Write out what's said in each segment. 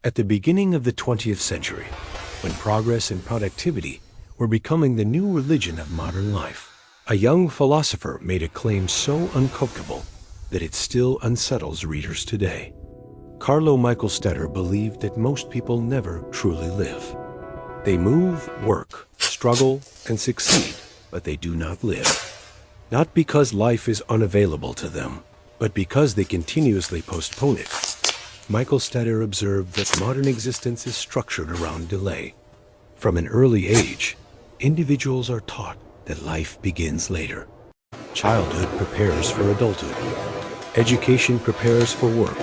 At the beginning of the 20th century, when progress and productivity were becoming the new religion of modern life, a young philosopher made a claim so uncomfortable that it still unsettles readers today. Carlo Michelstaedter believed that most people never truly live. They move, work, struggle, and succeed, but they do not live. Not because life is unavailable to them, but because they continuously postpone it. Michelstaedter observed that modern existence is structured around delay. From an early age, individuals are taught that life begins later. Childhood prepares for adulthood. Education prepares for work.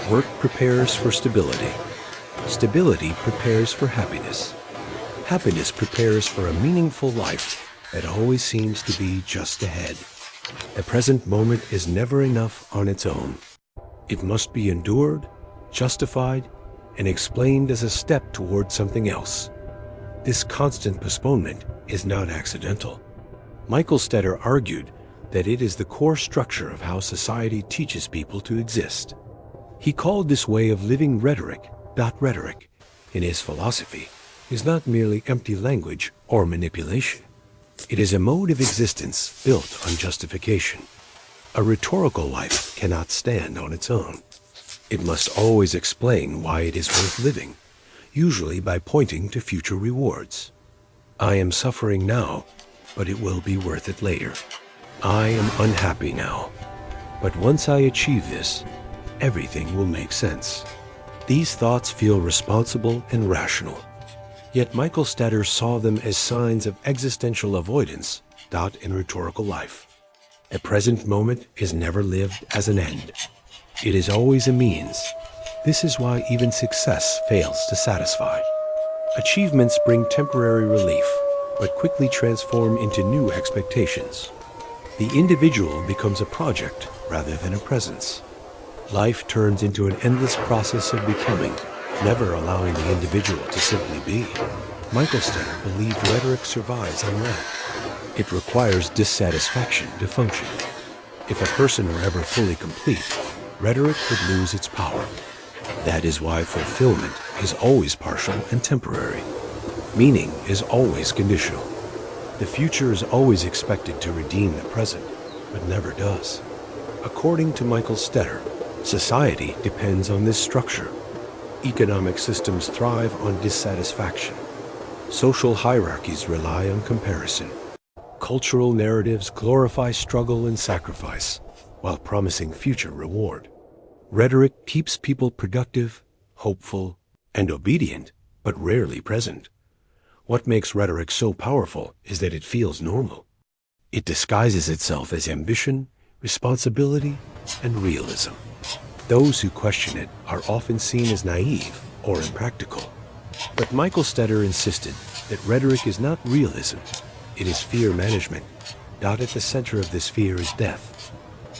Work prepares for stability. Stability prepares for happiness. Happiness prepares for a meaningful life that always seems to be just ahead. The present moment is never enough on its own. It must be endured, justified, and explained as a step toward something else. This constant postponement is not accidental. Michelstaedter argued that it is the core structure of how society teaches people to exist. He called this way of living rhetoric. Rhetoric, in his philosophy, is not merely empty language or manipulation. It is a mode of existence built on justification. A rhetorical life cannot stand on its own. It must always explain why it is worth living, usually by pointing to future rewards. I am suffering now, but it will be worth it later. I am unhappy now, but once I achieve this, everything will make sense. These thoughts feel responsible and rational. Yet Michelstaedter saw them as signs of existential avoidance in rhetorical life. A present moment is never lived as an end. It is always a means. This is why even success fails to satisfy. Achievements bring temporary relief, but quickly transform into new expectations. The individual becomes a project rather than a presence. Life turns into an endless process of becoming, never allowing the individual to simply be. Michelstaedter believed rhetoric survives on lack. It requires dissatisfaction to function. If a person were ever fully complete, rhetoric would lose its power. That is why fulfillment is always partial and temporary. Meaning is always conditional. The future is always expected to redeem the present, but never does. According to Michelstaedter, society depends on this structure. Economic systems thrive on dissatisfaction. Social hierarchies rely on comparison. Cultural narratives glorify struggle and sacrifice, while promising future reward. Rhetoric keeps people productive, hopeful, and obedient, but rarely present. What makes rhetoric so powerful is that it feels normal. It disguises itself as ambition, responsibility, and realism. Those who question it are often seen as naive or impractical. But Michelstaedter insisted that rhetoric is not realism. It is fear management. At the center of this fear is death.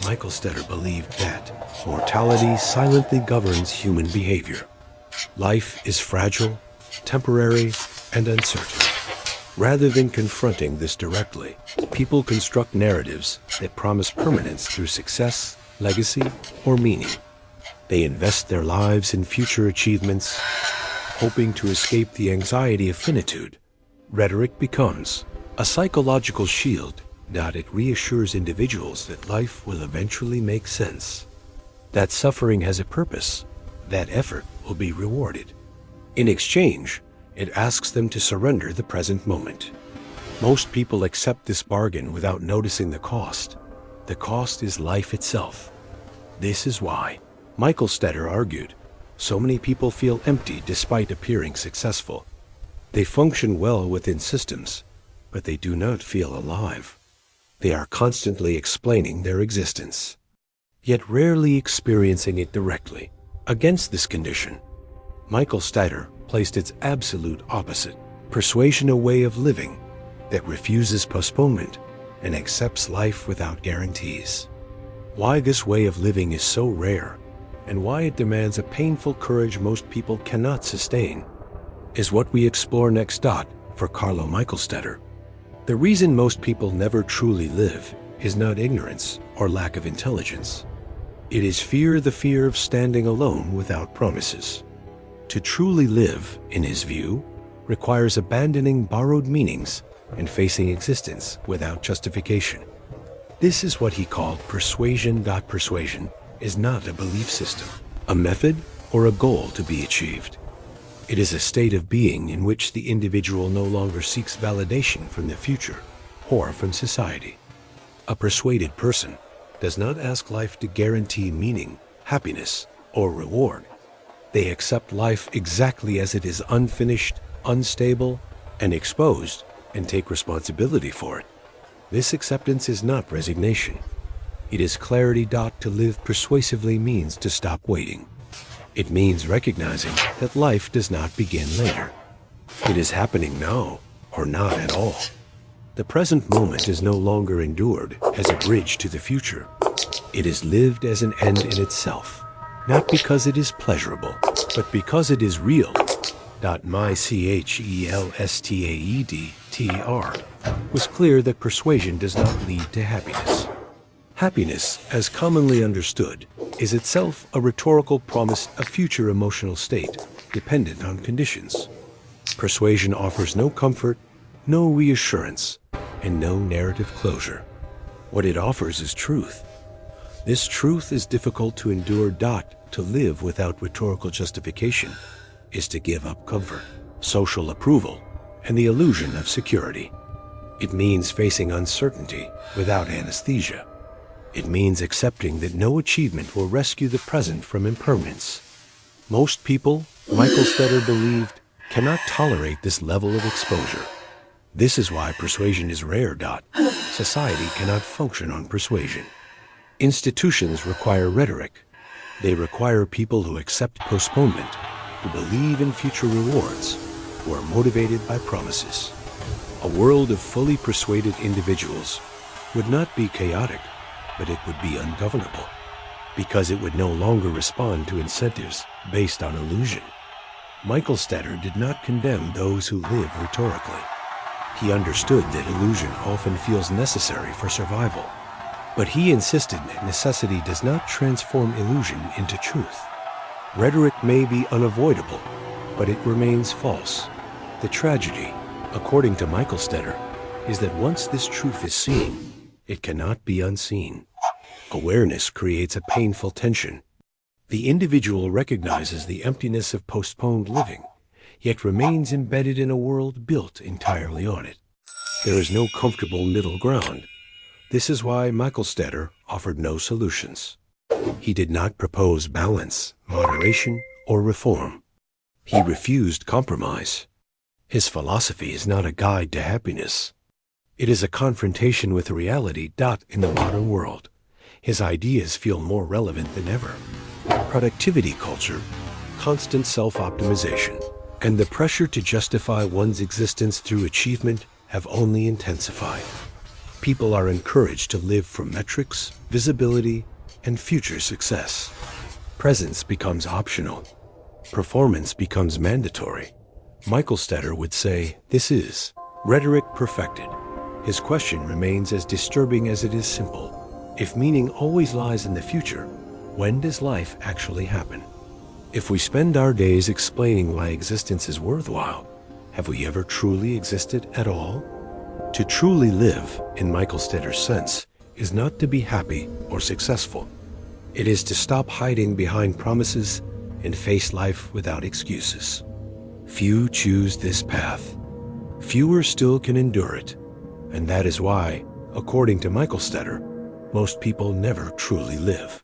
Michelstaedter believed that mortality silently governs human behavior. Life is fragile, temporary, and uncertain. Rather than confronting this directly, people construct narratives that promise permanence through success, legacy, or meaning. They invest their lives in future achievements, hoping to escape the anxiety of finitude. Rhetoric becomes a psychological shield. It reassures individuals that life will eventually make sense, that suffering has a purpose, that effort will be rewarded. In exchange, it asks them to surrender the present moment. Most people accept this bargain without noticing the cost. The cost is life itself. This is why, Michelstaedter argued, so many people feel empty despite appearing successful. They function well within systems, but they do not feel alive. They are constantly explaining their existence, yet rarely experiencing it directly. Against this condition, Michelstaedter placed its absolute opposite, persuasion, a way of living that refuses postponement and accepts life without guarantees. Why this way of living is so rare, and why it demands a painful courage most people cannot sustain, is what we explore next. For Carlo Michelstaedter, the reason most people never truly live is not ignorance or lack of intelligence. It is fear, the fear of standing alone without promises. To truly live, in his view, requires abandoning borrowed meanings and facing existence without justification. This is what he called persuasion. Persuasion is not a belief system, a method, or a goal to be achieved. It is a state of being in which the individual no longer seeks validation from the future or from society. A persuaded person does not ask life to guarantee meaning, happiness, or reward. They accept life exactly as it is, unfinished, unstable, and exposed, and take responsibility for it. This acceptance is not resignation. It is clarity. To live persuasively means to stop waiting. It means recognizing that life does not begin later. It is happening now, or not at all. The present moment is no longer endured as a bridge to the future. It is lived as an end in itself, not because it is pleasurable, but because it is real. Michelstaedter was clear that persuasion does not lead to happiness. Happiness, as commonly understood, is itself a rhetorical promise of future emotional state, dependent on conditions. Persuasion offers no comfort, no reassurance, and no narrative closure. What it offers is truth. This truth is difficult to endure. To live without rhetorical justification is to give up comfort, social approval, and the illusion of security. It means facing uncertainty without anesthesia. It means accepting that no achievement will rescue the present from impermanence. Most people, Michelstaedter believed, cannot tolerate this level of exposure. This is why persuasion is rare. Society cannot function on persuasion. Institutions require rhetoric. They require people who accept postponement, who believe in future rewards, who are motivated by promises. A world of fully persuaded individuals would not be chaotic, but it would be ungovernable, because it would no longer respond to incentives based on illusion. Michelstaedter did not condemn those who live rhetorically. He understood that illusion often feels necessary for survival, but he insisted that necessity does not transform illusion into truth. Rhetoric may be unavoidable, but it remains false. The tragedy, according to Michelstaedter, is that once this truth is seen, it cannot be unseen. Awareness creates a painful tension. The individual recognizes the emptiness of postponed living, yet remains embedded in a world built entirely on it. There is no comfortable middle ground. This is why Michelstaedter offered no solutions. He did not propose balance, moderation, or reform. He refused compromise. His philosophy is not a guide to happiness. It is a confrontation with reality. In the modern world, his ideas feel more relevant than ever. Productivity culture, constant self-optimization, and the pressure to justify one's existence through achievement have only intensified. People are encouraged to live for metrics, visibility, and future success. Presence becomes optional. Performance becomes mandatory. Michelstaedter would say, this is rhetoric perfected. His question remains as disturbing as it is simple. If meaning always lies in the future, when does life actually happen? If we spend our days explaining why existence is worthwhile, have we ever truly existed at all? To truly live, in Michelstaedter's sense, is not to be happy or successful. It is to stop hiding behind promises and face life without excuses. Few choose this path. Fewer still can endure it. And that is why, according to Michelstaedter, most people never truly live.